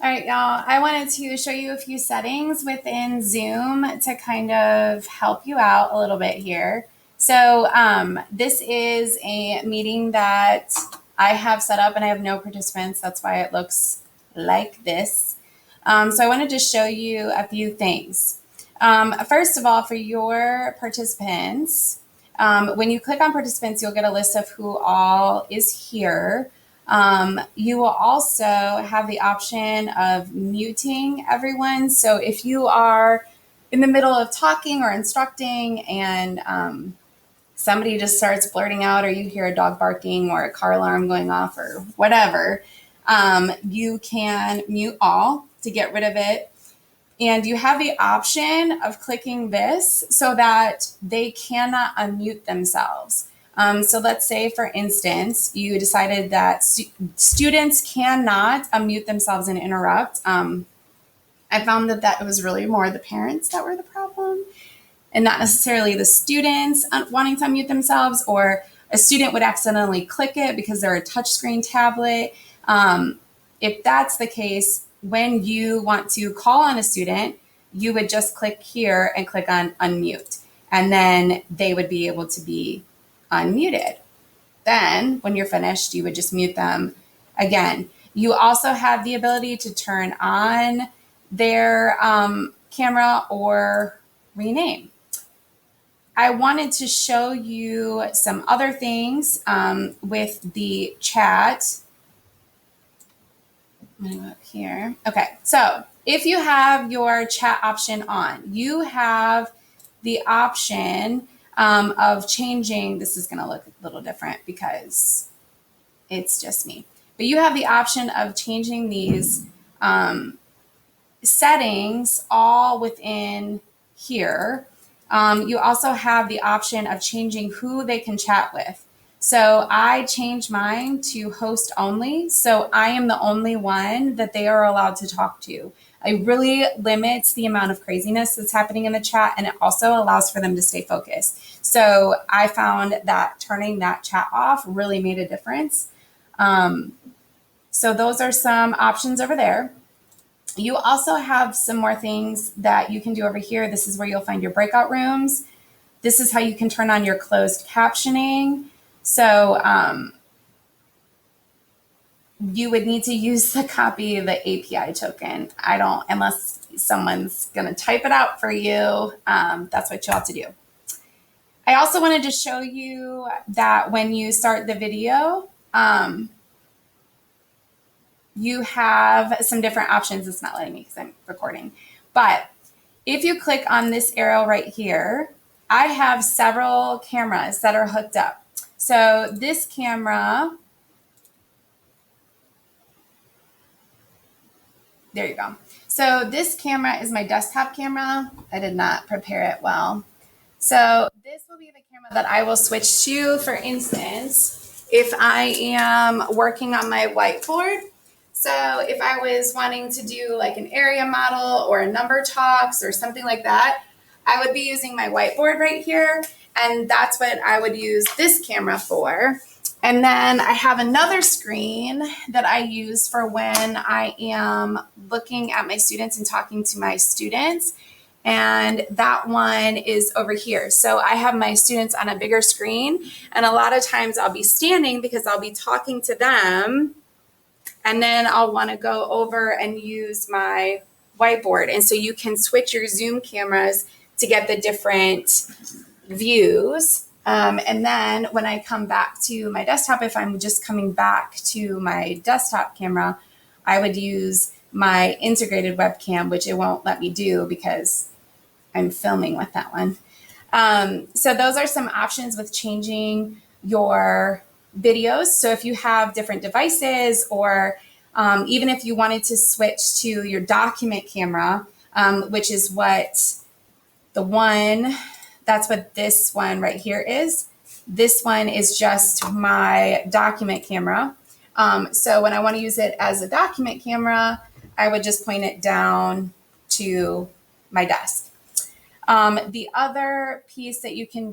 All right, y'all, I wanted to show you a few settings within Zoom to kind of help you out a little bit here. So this is a meeting that I have set up and I have no participants. That's why it looks like this. So I wanted to show you a few things. First of all, for your participants, when you click on participants, you'll get a list of who all is here. You will also have the option of muting everyone. So if you are in the middle of talking or instructing and somebody just starts blurting out, or you hear a dog barking or a car alarm going off or whatever, you can mute all to get rid of it. And you have the option of clicking this so that they cannot unmute themselves. So let's say, for instance, you decided that students cannot unmute themselves and interrupt. I found that it was really more the parents that were the problem and not necessarily the students wanting to unmute themselves, or a student would accidentally click it because they're a touchscreen tablet. If that's the case, when you want to call on a student, you would just click here and click on unmute, and then they would be able to be unmuted. Then when you're finished, you would just mute them again. You also have the ability to turn on their camera or rename. I wanted to show you some other things with the chat. I'm going to go up here. Okay, so if you have your chat option on, you have the option of changing. This is going to look a little different because it's just me. But you have the option of changing these settings all within here. You also have the option of changing who they can chat with. So I changed mine to host only. So I am the only one that they are allowed to talk to. It really limits the amount of craziness that's happening in the chat, and it also allows for them to stay focused. So I found that turning that chat off really made a difference. So those are some options over there. You also have some more things that you can do over here. This is where you'll find your breakout rooms. This is how you can turn on your closed captioning. So you would need to use the copy of the API token. I don't, unless someone's going to type it out for you. That's what you'll have to do. I also wanted to show you that when you start the video, you have some different options. It's not letting me because I'm recording. But if you click on this arrow right here, I have several cameras that are hooked up. So this camera, there you go. So this camera is my desktop camera. I did not prepare it well. So this will be the camera that I will switch to, for instance, if I am working on my whiteboard. So if I was wanting to do like an area model or a number talks or something like that, I would be using my whiteboard right here. And that's what I would use this camera for. And then I have another screen that I use for when I am looking at my students and talking to my students. And that one is over here. So I have my students on a bigger screen. And a lot of times I'll be standing because I'll be talking to them. And then I'll want to go over and use my whiteboard. And so you can switch your Zoom cameras to get the different views. And then when I come back to my desktop, if I'm just coming back to my desktop camera, I would use my integrated webcam, which it won't let me do because I'm filming with that one. So those are some options with changing your videos. So if you have different devices, or even if you wanted to switch to your document camera, which is what that's what this one right here is. This one is just my document camera. So when I want to use it as a document camera, I would just point it down to my desk. The other piece that you can